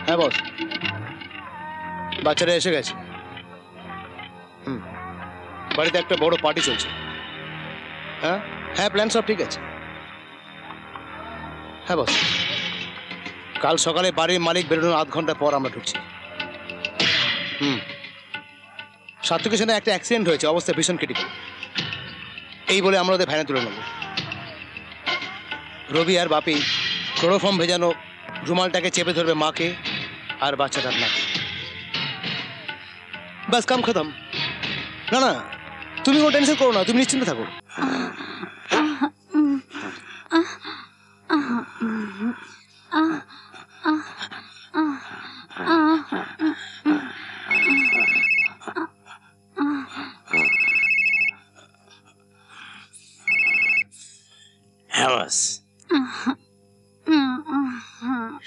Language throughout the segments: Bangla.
হ্যাঁ বস, বাচ্চারা এসে গেছে। বাড়িতে একটা বড় পার্টি চলছে। হ্যাঁ হ্যাঁ, প্ল্যান সব ঠিক আছে। হ্যাঁ বস, কাল সকালে বাড়ির মালিক বেরোনোর আধ ঘন্টা পর আমরা ঢুকছি। সার্থকের সাথে একটা অ্যাক্সিডেন্ট হয়েছে, অবস্থা ভীষণ ক্রিটিক্যাল। এই বলে আমরা ওদের ভ্যানে তুলে নেব। রবি আর বাপি ক্লোরোফর্ম ভেজানো রুমালটাকে চেপে ধরবে মাকে আর বাচ্চাটার নাকে। বাস কাম খতম। না না, তুমি কোনো টেনশন করো না, তুমি নিশ্চিন্ত থাকো।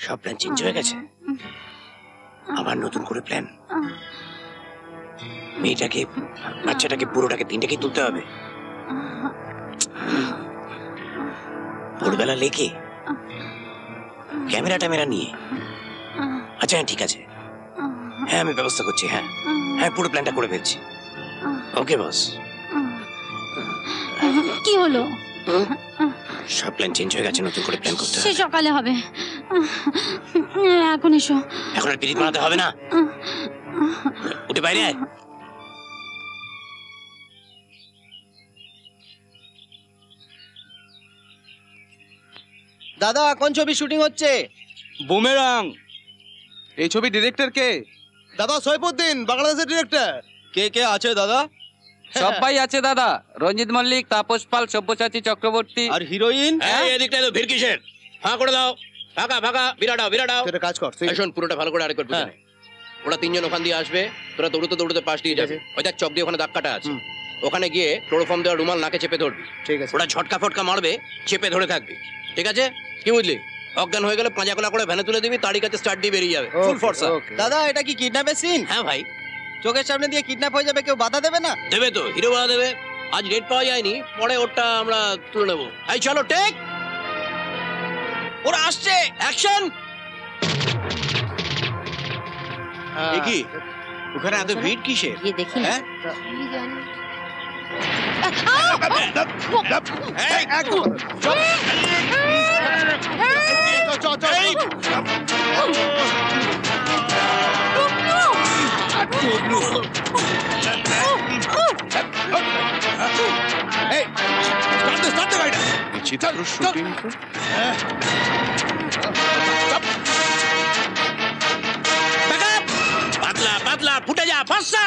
সব প্ল্যান চেঞ্জ হয়ে গেছে, আবার নতুন করে প্ল্যান। মেয়েটাকে, বাচ্চাটাকে, পুরোটাকে, তিনটাকে তুলতে হবে। ভোরবেলা লেকে ক্যামেরা ট্যামেরা নিয়ে। আচ্ছা হ্যাঁ ঠিক আছে, হ্যাঁ আমি ব্যবস্থা করছি। হ্যাঁ হ্যাঁ, পুরো প্ল্যানটা করে ফেলছি। ওকে বস। কি হলো? সব প্ল্যান চেঞ্জ হয়ে গেছে, নতুন করে প্ল্যান করতে হবে। সে সকালে হবে, এখন এসো। এখন আর পিরিত বানাতে হবে না, উঠে বাইরে আয়। দাদা কোন ছবি শুটিং হচ্ছে? বুমেরাং। এই ছবি ডিরেক্টর কে? দাদা সৈফুদ্দিন, বাংলাদেশের ডিরেক্টর। কে কে আছে দাদা? সবাই আছে দাদা, রঞ্জিত মল্লিক, তাপস পাল, সব্যসাচী চক্রবর্তী। আর হিরোইন? এদিকটায় তো ভিড় কিসের? ফাঁকা করে দাও, ফাঁকা ফাঁকা, বিরাটাও বিরাটাও। তুই কাজ কর, শোন পুরোটা ভালো করে আরেকবার বুঝে নে। ওরা তিনজন ওখান দিয়ে আসবে, তোরা দৌড়তে দৌড়তে পাশ দিয়ে যাবে। ওই দেখ চক দিয়ে ওখানে দাগ কাটা আছে, ওখানে গিয়ে ক্লোরোফর্ম দেওয়া রুমাল নাকে চেপে ধরবি। ঠিক আছে। ওরা ঝটকা ফটকা মারবে, চেপে ধরে থাকবি। ঠিক আছে? কি বুঝলি? অজ্ঞান হয়ে গেলে পাঁজা কলা করে ভ্যানে তুলে দিবি, তারই কাছে স্টার্ট দিয়ে বেরিয়ে যাবে। ফুল ফোর্স। দাদা এটা কি কিডন্যাপের সিন? হ্যাঁ ভাই। চোখের সামনে দিয়ে কিডন্যাপ হয়ে যাবে, কেউ বাধা দেবে না? দেবে তো, হিরো বাধা দেবে। আজ রেট পাওয়া যায়নি, পরে ওটা আমরা তুলে নেবো। এই চলো টেক, ওরা আসছে, অ্যাকশন। কি ওখানে এত ভিড় কিসের? গিয়ে দেখি না। পাতলা পাতলা ফুটে যা, ফসা।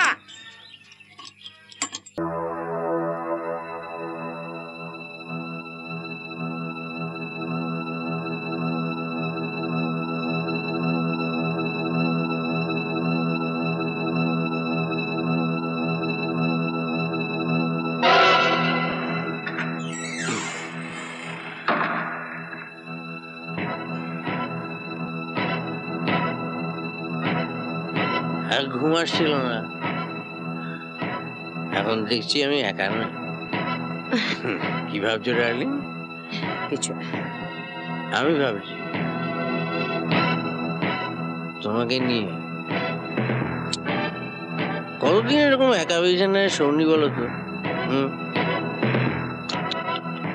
আর ঘুম আসছিল না, এখন দেখছি আমি একা নই। কি ভাবছো ডার্লিং? কিছু আমি ভাবছি তোমাকে নিয়ে। কতদিন এরকম একা বিছানায় শোনি বলো তো?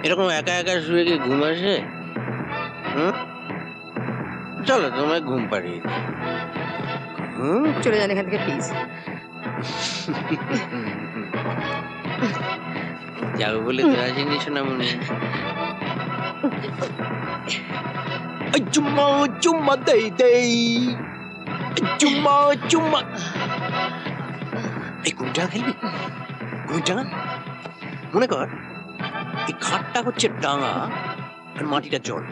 এরকম একা একা শুয়ে কি ঘুম আসে? চলো তোমায় ঘুম পাড়িয়ে দিই। চলে যান এখান থেকে প্লিজ। যাবো বলে তো আসেনি সোনামণি। চুম্মা চুম্মা দেই দেই, চুম্মা চুম্মা। এই কুঞ্জা খেলবি? কুঞ্জা মনে কর এই খাটটা হচ্ছে ডাঙা আর মাটিটা জল।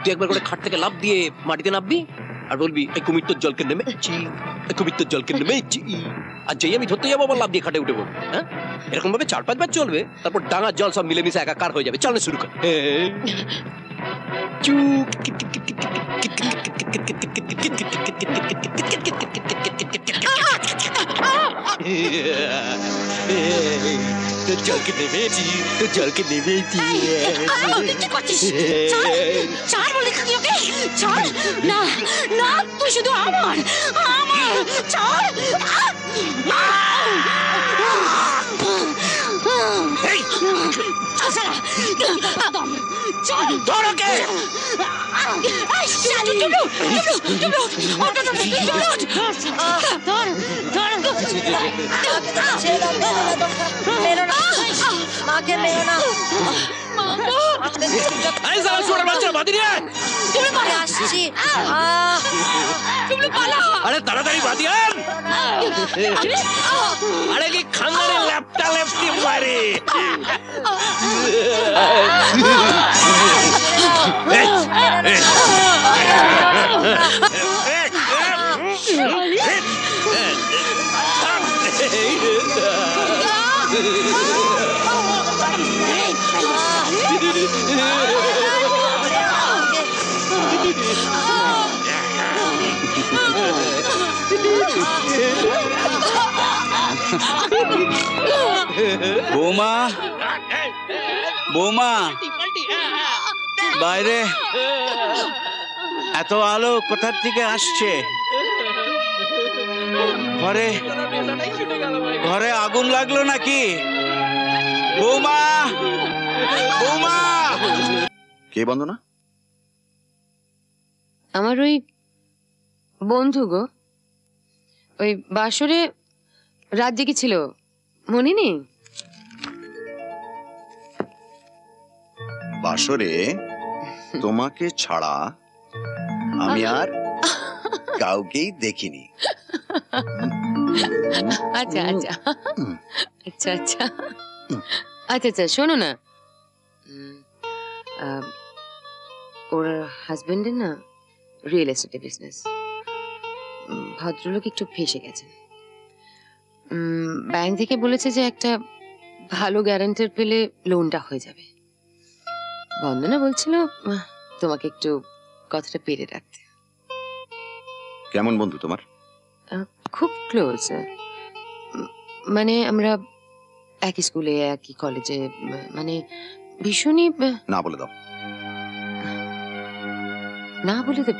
তুই একবার করে খাট থেকে লাফ দিয়ে মাটিতে নামবি আর বলবি এই কুমির তোর জলকে নেমেছি, এই কুমির তোর জলকে নেমেছি। আর যেই আমি ধরতে যাবো আবার লাফ দিয়ে খাটে উঠে পড়বো। হ্যাঁ, এরকম ভাবে 4-5 বার চলবে, তারপর ডাঙার জল সব মিলেমিশে একাকার হয়ে যাবে। চল শুরু কর। তোর জলকে নেমেছি, তোর জলকে নেমেছি। কি করছিস? ছাড় বলে খালি ওকে, ছাড়। না না, তুই শুধু আমার আমার ছাড়। মাকে মেরো না, আসছি। আরে তাড়াতাড়ি বাদিয়ান, আরে কি খানদানে ল্যাপটা ল্যাপটি মারে। বৌমা, বৌমা, বাইরে এত আলো কোথা থেকে আসছে? ঘরে ঘরে আগুন লাগলো নাকি? বৌমা, বৌমা। কে বন্দনা? আমার ওই বন্ধু গো, ওই বাসরে রাত জেগেছিল, মনে নেই? বাসরে তোমাকে ছাড়া আমি আর কাউকেই দেখিনি। আচ্ছা আচ্ছা আচ্ছা আচ্ছা আচ্ছা আচ্ছা, শোনো না, ওর হাজবেন্ডের না রিয়েল এস্টেটের বিজনেস। ভদ্রলোক একটু ফেঁসে গেছেন। ব্যাংক থেকে বলেছে যে একটা ভালো গ্যারান্টার পেলে লোনটা হয়ে যাবে। বন্দনা বলছিল তোমাকে একটু কথাটা পেরে রাখতে। কেমন বন্ধু তোমার? খুব ক্লোজ, মানে আমরা একই স্কুলে একই কলেজে, মানে ভীষণই। না বলে দাও। না বলে দেব?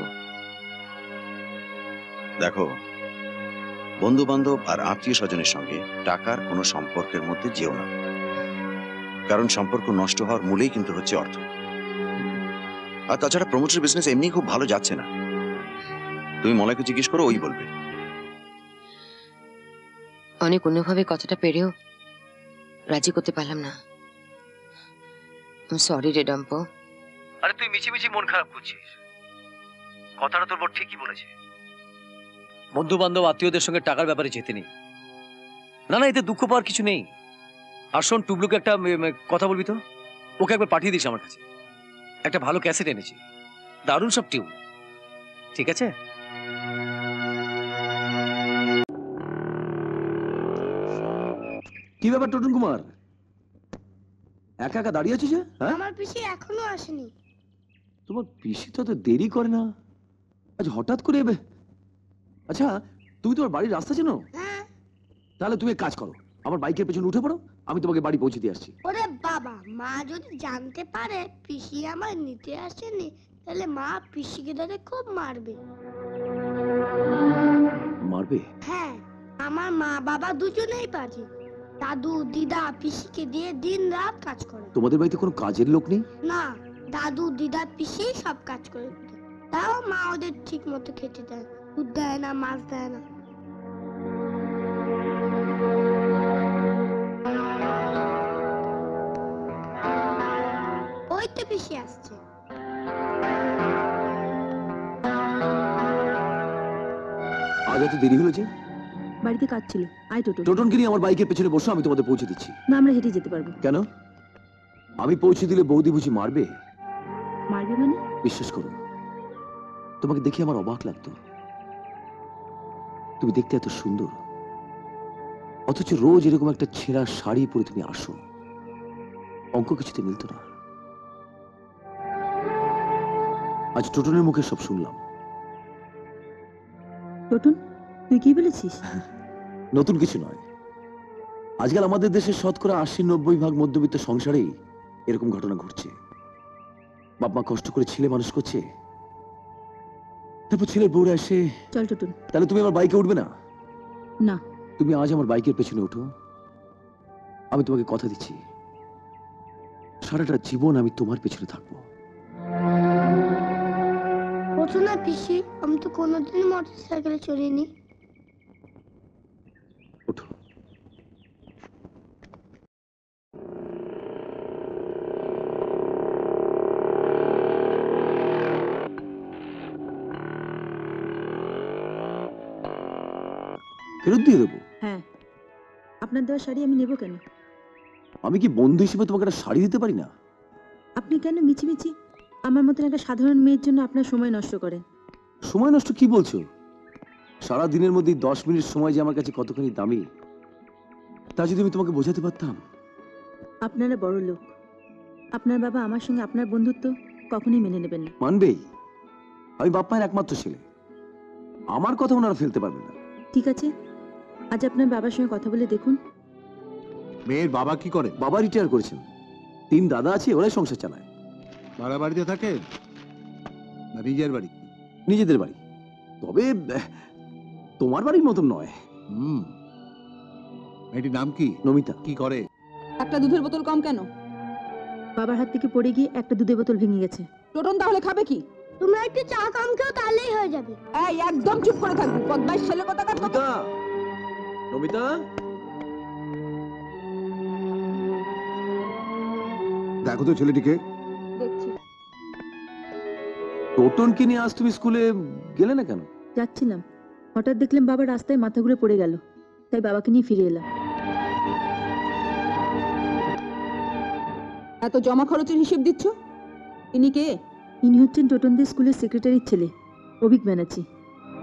দেখো, বন্ধু বান্ধব আর আত্মীয় স্বজনের সঙ্গে টাকার কোনো সম্পর্কের মধ্যে যেও না, কারণ সম্পর্ক নষ্ট হওয়ার মূলেই কিন্তু হচ্ছে অর্থ। আর তাছাড়া প্রমোটার বিজনেস এমনি খুব ভালো যাচ্ছে না। তুমি মলাইকে জিজ্ঞেস করো, ওই বলবে। অনেক অন্যভাবে কথাটা পেরেও রাজি করতে পারলাম না। সরি রে ডাম্পো। আরে তুই মিছি মিছি মন খারাপ করছিস। কথাটা তোর বড় ঠিকই বলেছে। বন্ধু বান্ধব আত্মীয়দের সঙ্গে টাকার ব্যাপারে যেতে নেই। না না, এতে দুঃখ পাওয়ার কিছু নেই। আর শোন, টুবলুকে একটা কথা বলবি তো, ওকে একবার পাঠিয়ে দিস আমার কাছে। একটা ভালো ক্যাসেট এনেছি, দারুণ সব টিউন। ঠিক আছে? কি ব্যাপার টোটন কুমার, একা একা দাঁড়িয়ে আছিস? হ্যাঁ, আমার পিসি এখনো আসেনি। তোমার পিসি তো দেরি করে না, আজ হঠাৎ করে এবে। আচ্ছা, তুমি তোমার বাড়ির রাস্তা চেনো? হ্যাঁ। তাহলে তুমি এক কাজ করো, আমার বাইকের পেছনে উঠে পড়ো, আমি তোমাকে বাড়ি পৌঁছে দিয়ে আসছি। ওরে বাবা, মা যদি জানতে পারে পিসি আমার নিতে আসেনি, তাহলে মা পিসিকে ধরে খুব মারবে। মারবে? হ্যাঁ, আমার মা বাবা দুজনেই পারে। দাদু দিদা পিসিকে দিয়ে দিন রাত কাজ করে। তোমাদের বাড়িতে কোনো কাজের লোক নেই? না, দাদু দিদা পিসি সব কাজ করে, তাও মা ওদের ঠিক মতো খেতে দেয়, দুধ দেয় না, মাছ দেয় না। ওই তো পিসি আসছে। আজ এত দেরি হলো যে? বাড়িতে কাজ ছিল। আয় টোটো। টোটনকে নিয়ে আমার বাইকের পেছনে বসো, আমি তোমাদের পৌঁছে দিচ্ছি। না, আমরা হেঁটে যেতে পারবো। কেন? আমি পৌঁছে দিলে বৌদি বুঝি মারবে? মারবে মানে? বিশ্বাস করো, তোমাকে দেখে আমার অবাক লাগতো। তুমি দেখতে এত সুন্দর, অথচ রোজ এরকম একটা ছেঁড়া শাড়ি পরে তুমি আসো। অঙ্ক কিছুতে মিলতো না। আজ টোটনের মুখে সব শুনলাম। টোটন, তুই কি বলেছিস? নতুন কিছু নয়, আজকাল আমাদের দেশে 80-90% মধ্যবিত্ত সংসারেই এরকম ঘটনা ঘটছে। বাপ মা কষ্ট করে ছেলে মানুষ করছে, তারপর ছেলের বউরা এসে। চল টোটন। তাহলে তুমি আমার বাইকে উঠবে না? না। তুমি আজ আমার বাইকের পেছনে ওঠো, আমি তোমাকে কথা দিচ্ছি সারাটা জীবন আমি তোমার পেছনে থাকবো। ওঠো না পিসি, আমি তো কোনোদিন মোটর সাইকেলে চড়িনি। ওঠো। ফেরত দিয়ে দেবো? হ্যাঁ, আপনার দেওয়া শাড়ি আমি নেব কেন? আমি কি বন্ধু হিসেবে তোমাকে একটা শাড়ি দিতে পারি না? আপনি কেন মিছিমিছি আমার মতন একটা সাধারণ মেয়ের জন্য আপনার সময় নষ্ট করেন? সময় নষ্ট কি বলছো? সারা দিনের মধ্যে 10 মিনিট সময় যে আমার কাছে কতখানি দামি, তা যদি আমি তোমাকে বোঝাতে পারতাম। আপনারা বড় লোক, আপনার বাবা আমার সঙ্গে আপনার বন্ধুত্ব কখনোই মেনে নেবেন না। মানবেই, আমি বাপ মায়ের একমাত্র ছেলে, আমার কথা ওনারা ফেলতে পারবে না। ঠিক আছে, আজ আপনার বাবার সঙ্গে কথা বলে দেখুন। মেয়ের বাবা কি করে? বাবা রিটায়ার করেছেন, 3 দাদা আছে, ওরাই সংসার চালায়। ভাড়া বাড়িতে থাকে না নিজের বাড়ি? নিজেদের বাড়ি, তবে তোমার বাড়ির মতন নয়। মেয়েটির নাম কি? নমিতা। কি করে? একটা দুধের বোতল কম কেন? বাবার হাত থেকে পড়ে গিয়ে একটা দুধের বোতল ভেঙে গেছে। টোটন তাহলে খাবে কি? তোমরা একটু চা কম খেও, তাহলেই হয়ে যাবে। এই একদম চুপ করে থাকবি, বদমাইশ ছেলে কোথাকার। নমিতা, নমিতা, দেখো তো ছেলেটিকে। দেখছি। টোটনকে নিয়ে আজ তুমি স্কুলে গেলে না কেন? যাচ্ছিলাম, হঠাৎ দেখলাম বাবা রাস্তায় মাথা ঘুরে পড়ে গেল, তাই বাবাকে নিয়ে ফিরে এলাম। এত জমা খরচের হিসেব দিচ্ছ? ইনি কে? ইনি হচ্ছেন টোটনদের স্কুলের সেক্রেটারির ছেলে, অভিক ব্যানার্জি।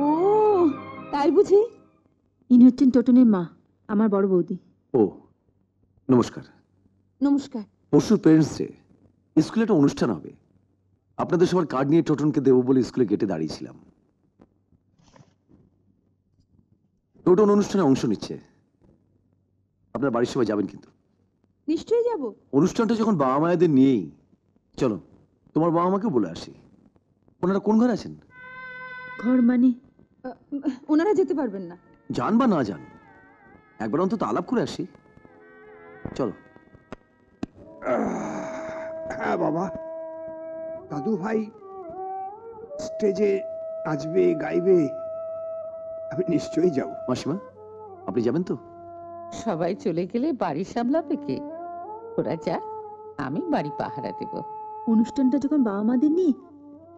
ও তাই বুঝি? ইনি হচ্ছেন টোটনের মা, আমার বড় বৌদি। ও নমস্কার। নমস্কার। পরশু পেরেন্টস ডে, স্কুলে একটা অনুষ্ঠান হবে, আপনাদের সবার কার্ড নিয়ে টোটনকে দেবো বলে স্কুলে গেটে দাঁড়িয়েছিলাম। টোটন অনুষ্ঠানে অংশ নিচ্ছে, আপনার বাড়ির সবাই যাবেন কিন্তু? নিশ্চয়ই যাব। অনুষ্ঠানটা যখন বাবা মায়েদের নিয়েই, চলো তোমার বাবা মাকে বলে আসি। ওনারা কোন ঘরে আছেন? ঘর মানে? ওনারা যেতে পারবেন না। যান বা না যান, একবার অন্তত আলাপ করে আসি। চলো। হ্যাঁ বাবা, দাদু ভাই স্টেজে নাচবে গাইবে, আমি নিশ্চয়ই যাব। মাসিমা, আপনি যাবেন তো? সবাই চলে গেলে বাড়ি সামলাবে কে? ওরা যা, আমি বাড়ি পাহারা দেব। অনুষ্ঠানটা যখন বাবা মাদের নিয়ে,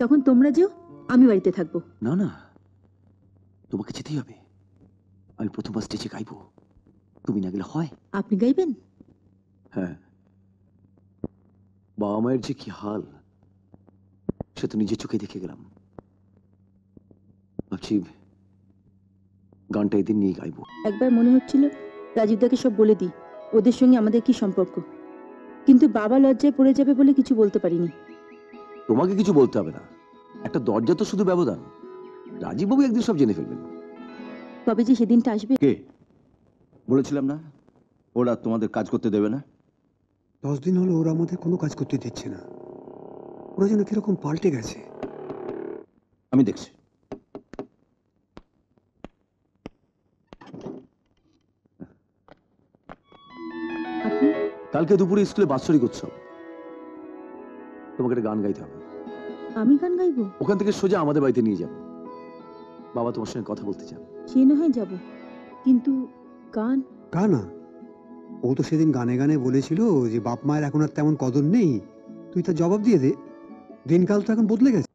তখন তোমরা যেও, আমি বাড়িতে থাকবো। না না, তোমাকে যেতেই হবে। আমি প্রথমবার স্টেজে গাইবো, তুমি না গেলে হয়? আপনি গাইবেন? হ্যাঁ, বাবা মায়ের যে কি হাল সে তো নিজের চোখে দেখে গেলাম। ভাবছি গানটা এদিন নিয়ে গাইবো। একবার মনে হচ্ছিল রাজীবদাকে সব বলে দিই, ওদের সঙ্গে আমাদের কি সম্পর্ক, কিন্তু বাবা লজ্জায় পড়ে যাবে বলে কিছু বলতে পারিনি। তোমাকে কিছু বলতে হবে না, একটা দরজা তো শুধু ব্যবধান। রাজীববাবু একদিন সব জেনে ফেলবেন। তবে যে সেদিনটা আসবে। কে বলেছিলাম না ওরা তোমাদের কাজ করতে দেবে না? 10 দিন হলো ওরা আমাদের কোনো কাজ করতে দিচ্ছে না। ওরা যেন কিরকম পাল্টে গেছে। আমি দেখছি। কালকে দুপুরে স্কুলে বাৎসরিক উৎসব, তোমাকে একটা গান গাইতে হবে। আমি গান গাইবো? ওখান থেকে সোজা আমাদের বাড়িতে নিয়ে যাবো, বাবা তোমার সঙ্গে কথা বলতে চান। সে না হয় যাব, কিন্তু গান? গান না, ও তো সেদিন গানে গানে বলেছিল যে বাপ মায়ের এখন আর তেমন কদর নেই। তুই তার জবাব দিয়ে দে, দিনকাল তো এখন বদলে গেছে।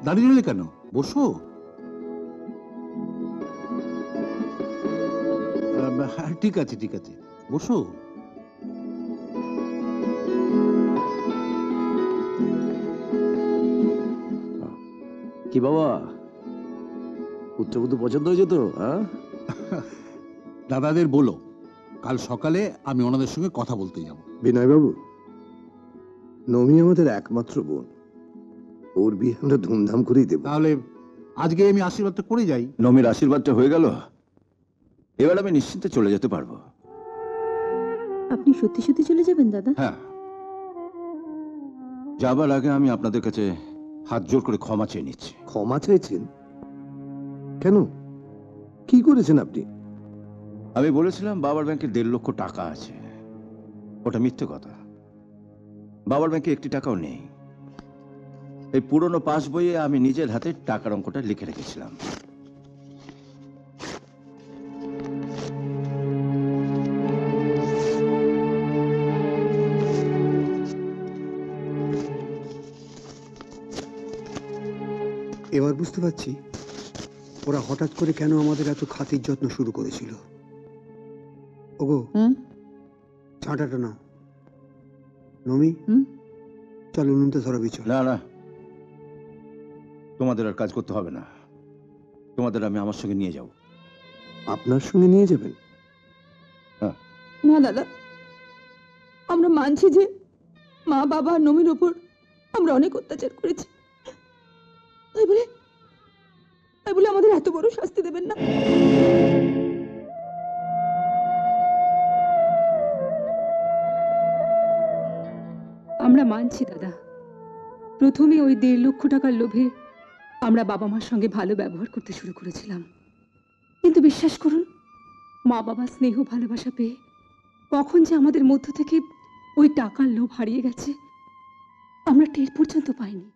দাঁড়িয়ে রইলে কেন? বসো। ঠিক আছে ঠিক আছে, বসো। কি বাবা, পুত্রবধূ পছন্দ হয়েছে তো? হ্যাঁ, দাদাদের বলো কাল সকালে আমি ওনাদের সঙ্গে কথা বলতে যাব। বিনয়বাবু, নমি আমাদের একমাত্র বোন, ওর বিয়ে আমরা ধুমধাম করেই দেব। তাহলে আজকে আমি আশীর্বাদটা করে যাই। নমির আশীর্বাদটা হয়ে গেল, এবার আমি নিশ্চিন্তে চলে যেতে পারবো। আপনি সত্যি সত্যি চলে যাবেন দাদা? হ্যাঁ, যাবার আগে আমি আপনাদের কাছে হাত জোর করে ক্ষমা চেয়ে নিচ্ছি। ক্ষমা চাইছেন কেন? কি করেছেন আপনি? আমি বলেছিলাম বাবার ব্যাংকে 1.5 লক্ষ টাকা আছে, ওটা মিথ্যে কথা। বাবার ব্যাংকে 1টি টাকাও নেই। এই পুরনো পাস বইয়ে আমি নিজের হাতে টাকার অঙ্কটা লিখে রেখেছিলাম। এবার বুঝতে পারছি ওরা হঠাৎ করে কেন আমাদের এত খাতির যত্ন শুরু করেছিল। ওগো, চাঁটাটা নাও। নমি, চল উনুনটা ধরাবি চল। না না, তোমাদের আর কাজ করতে হবে না, তোমাদের আমি আমার সঙ্গে নিয়ে যাব। আপনার সঙ্গে নিয়ে যাবেন? না দাদা, আমরা মানছি যে মা বাবা আর নমির ওপর আমরা অনেক অত্যাচার করেছি, তাই বলে আমাদের এত বড় শাস্তি দেবেন না। আমরা মানছি দাদা, প্রথমে ওই 1.5 লক্ষ টাকার লোভে আমরা বাবা মার সঙ্গে ভালো ব্যবহার করতে শুরু করেছিলাম, কিন্তু বিশ্বাস করুন, মা বাবার স্নেহ ভালোবাসা পেয়ে কখন যে আমাদের মধ্য থেকে ওই টাকার লোভ হারিয়ে গেছে আমরা টের পর্যন্ত পাইনি।